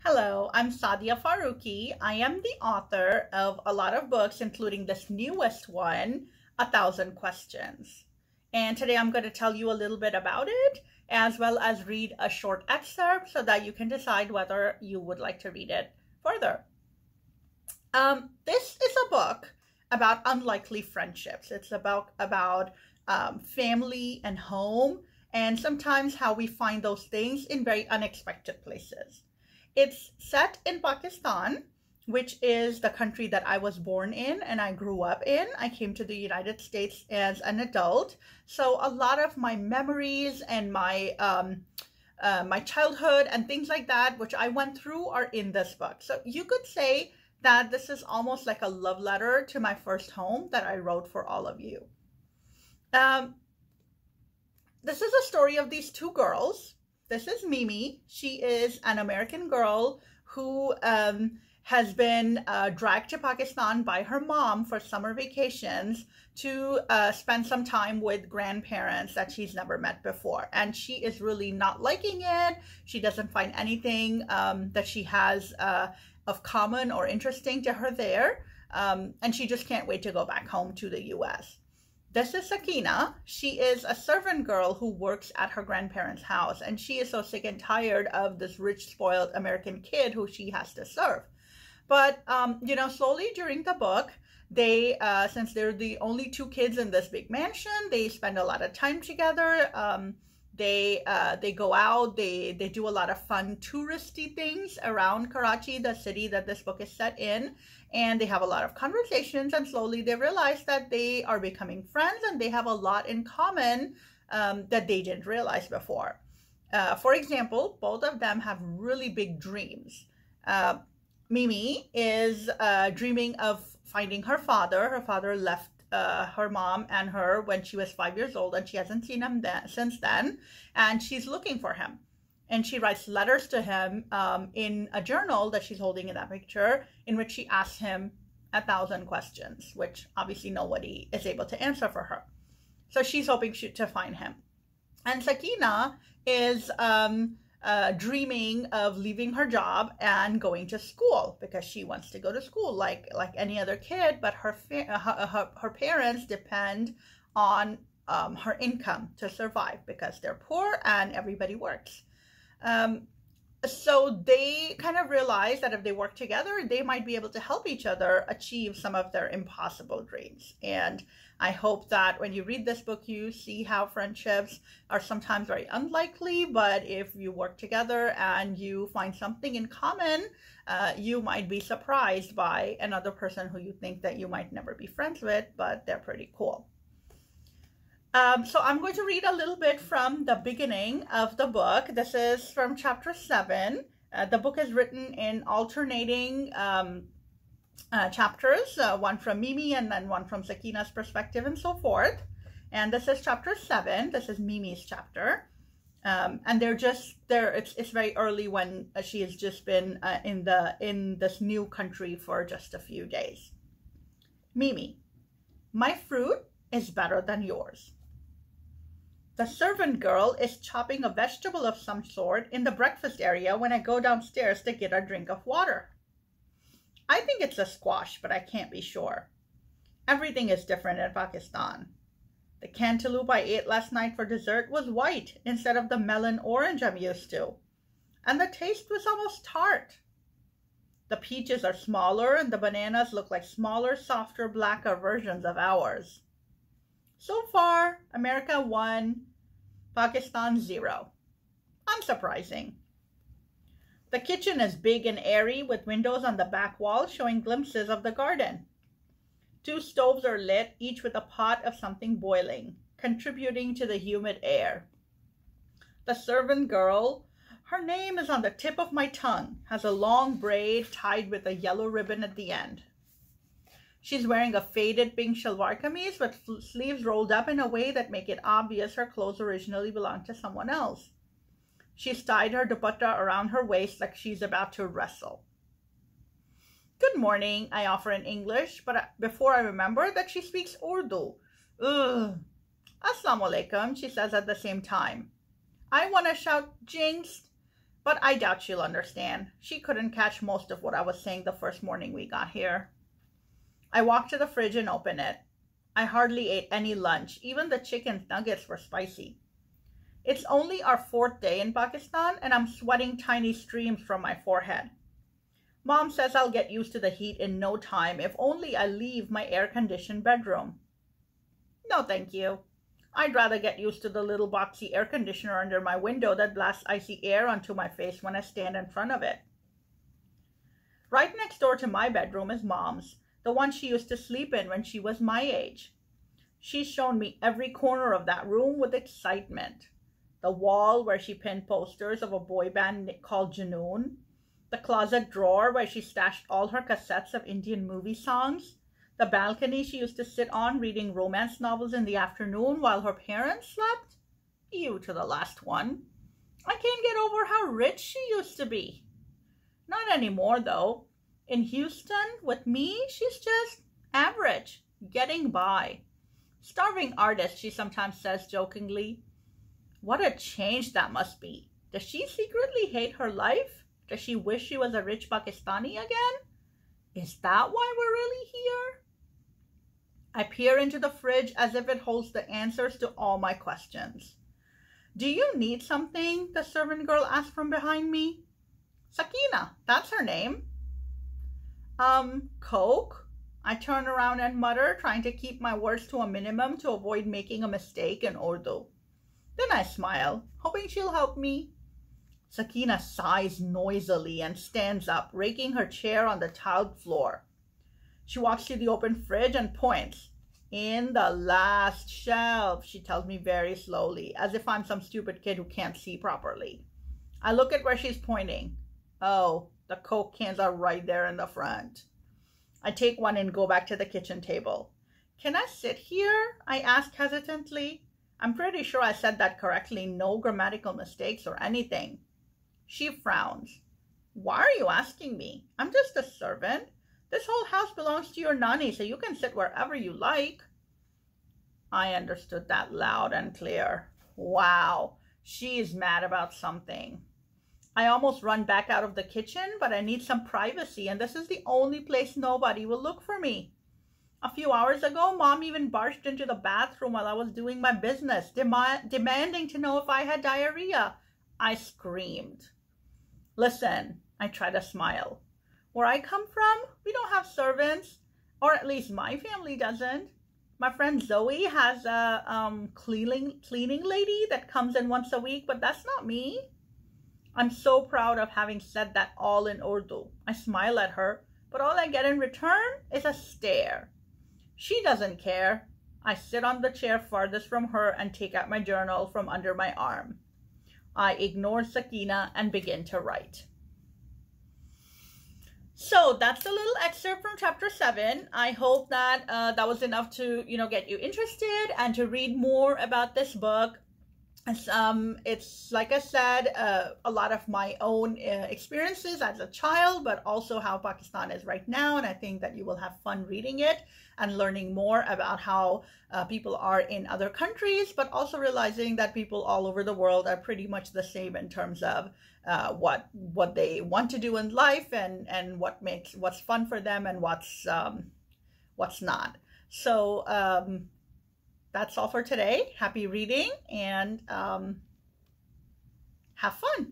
Hello, I'm Sadia Faruqi. I am the author of a lot of books, including this newest one, A Thousand Questions. And today I'm going to tell you a little bit about it, as well as read a short excerpt so that you can decide whether you would like to read it further. This is a book about unlikely friendships. It's about family and home, and sometimes how we find those things in very unexpected places. It's set in Pakistan, which is the country that I was born in and I grew up in. I came to the United States as an adult. So a lot of my memories and my childhood and things like that, which I went through, are in this book. So you could say that this is almost like a love letter to my first home that I wrote for all of you. This is a story of these two girls. This is Mimi. She is an American girl who has been dragged to Pakistan by her mom for summer vacations to spend some time with grandparents that she's never met before. And she is really not liking it. She doesn't find anything that she has of common or interesting to her there. And she just can't wait to go back home to the US. This is Sakina. She is a servant girl who works at her grandparents' house, and she is so sick and tired of this rich, spoiled American kid who she has to serve. But, slowly during the book, they, since they're the only two kids in this big mansion, they spend a lot of time together. They go out, they do a lot of fun touristy things around Karachi, the city that this book is set in, and they have a lot of conversations, and slowly they realize that they are becoming friends and they have a lot in common that they didn't realize before. For example, both of them have really big dreams. Mimi is dreaming of finding her father. Her father left her mom and her when she was 5 years old, and she hasn't seen him since then, and she's looking for him. And she writes letters to him in a journal that she's holding in that picture, in which she asks him 1,000 questions, which obviously nobody is able to answer for her. So she's hoping to find him. And Sakina is dreaming of leaving her job and going to school because she wants to go to school like any other kid, but her parents depend on her income to survive because they're poor and everybody works. So they kind of realize that if they work together, they might be able to help each other achieve some of their impossible dreams. And I hope that when you read this book, you see how friendships are sometimes very unlikely, but if you work together and you find something in common, you might be surprised by another person who you think that you might never be friends with, but they're pretty cool. So I'm going to read a little bit from the beginning of the book. This is from chapter 7. The book is written in alternating chapters, one from Mimi and then one from Sakina's perspective and so forth. And this is chapter 7. This is Mimi's chapter. And it's very early when she has just been in this new country for just a few days. Mimi, my fruit is better than yours. The servant girl is chopping a vegetable of some sort in the breakfast area when I go downstairs to get a drink of water. I think it's a squash, but I can't be sure. Everything is different in Pakistan. The cantaloupe I ate last night for dessert was white instead of the melon orange I'm used to. And the taste was almost tart. The peaches are smaller and the bananas look like smaller, softer, blacker versions of ours. So far, America 1, Pakistan 0. Unsurprising. The kitchen is big and airy with windows on the back wall showing glimpses of the garden. 2 stoves are lit, each with a pot of something boiling, contributing to the humid air. The servant girl, her name is on the tip of my tongue, has a long braid tied with a yellow ribbon at the end. She's wearing a faded pink shalwar kameez with sleeves rolled up in a way that make it obvious her clothes originally belonged to someone else. She's tied her dupatta around her waist like she's about to wrestle. Good morning, I offer in English, but before I remember that she speaks Urdu. Ugh. Assalamu alaikum, she says at the same time. I want to shout jinxed, But I doubt she'll understand. She couldn't catch most of what I was saying the first morning we got here. I walked to the fridge and opened it. I hardly ate any lunch. Even the chicken nuggets were spicy. It's only our 4th day in Pakistan, and I'm sweating tiny streams from my forehead. Mom says I'll get used to the heat in no time if only I leave my air-conditioned bedroom. No, thank you. I'd rather get used to the little boxy air conditioner under my window that blasts icy air onto my face when I stand in front of it. Right next door to my bedroom is Mom's, the one she used to sleep in when she was my age. She's shown me every corner of that room with excitement. The wall where she pinned posters of a boy band called Junoon, the closet drawer where she stashed all her cassettes of Indian movie songs, the balcony she used to sit on reading romance novels in the afternoon while her parents slept. You to the last one. I can't get over how rich she used to be. Not anymore, though. In Houston, with me, she's just average, getting by. Starving artist, she sometimes says jokingly. What a change that must be. Does she secretly hate her life? Does she wish she was a rich Pakistani again? Is that why we're really here? I peer into the fridge as if it holds the answers to all my questions. Do you need something? The servant girl asked from behind me. Sakina, that's her name. Coke? I turn around and mutter, trying to keep my words to a minimum to avoid making a mistake in Urdu. Then I smile, hoping she'll help me. Sakina sighs noisily and stands up, raking her chair on the tiled floor. She walks to the open fridge and points. In the last shelf, she tells me very slowly, as if I'm some stupid kid who can't see properly. I look at where she's pointing. Oh, the Coke cans are right there in the front. I take one and go back to the kitchen table. Can I sit here? I ask hesitantly. I'm pretty sure I said that correctly, no grammatical mistakes or anything. She frowns. Why are you asking me? I'm just a servant. This whole house belongs to your nanny, so you can sit wherever you like. I understood that loud and clear. Wow, she's mad about something. I almost run back out of the kitchen, but I need some privacy, and this is the only place nobody will look for me. A few hours ago, Mom even barged into the bathroom while I was doing my business, demanding to know if I had diarrhea. I screamed. Listen, I try to smile. Where I come from, we don't have servants, or at least my family doesn't. My friend Zoe has a cleaning lady that comes in once a week, but that's not me. I'm so proud of having said that all in Urdu. I smile at her, but all I get in return is a stare. She doesn't care. I sit on the chair farthest from her and take out my journal from under my arm. I ignore Sakina and begin to write. So that's a little excerpt from chapter 7. I hope that that was enough to, get you interested and to read more about this book. It's like I said, a lot of my own experiences as a child, but also how Pakistan is right now. And I think that you will have fun reading it and learning more about how people are in other countries, but also realizing that people all over the world are pretty much the same in terms of what they want to do in life and what's fun for them and what's not. So that's all for today. Happy reading and have fun.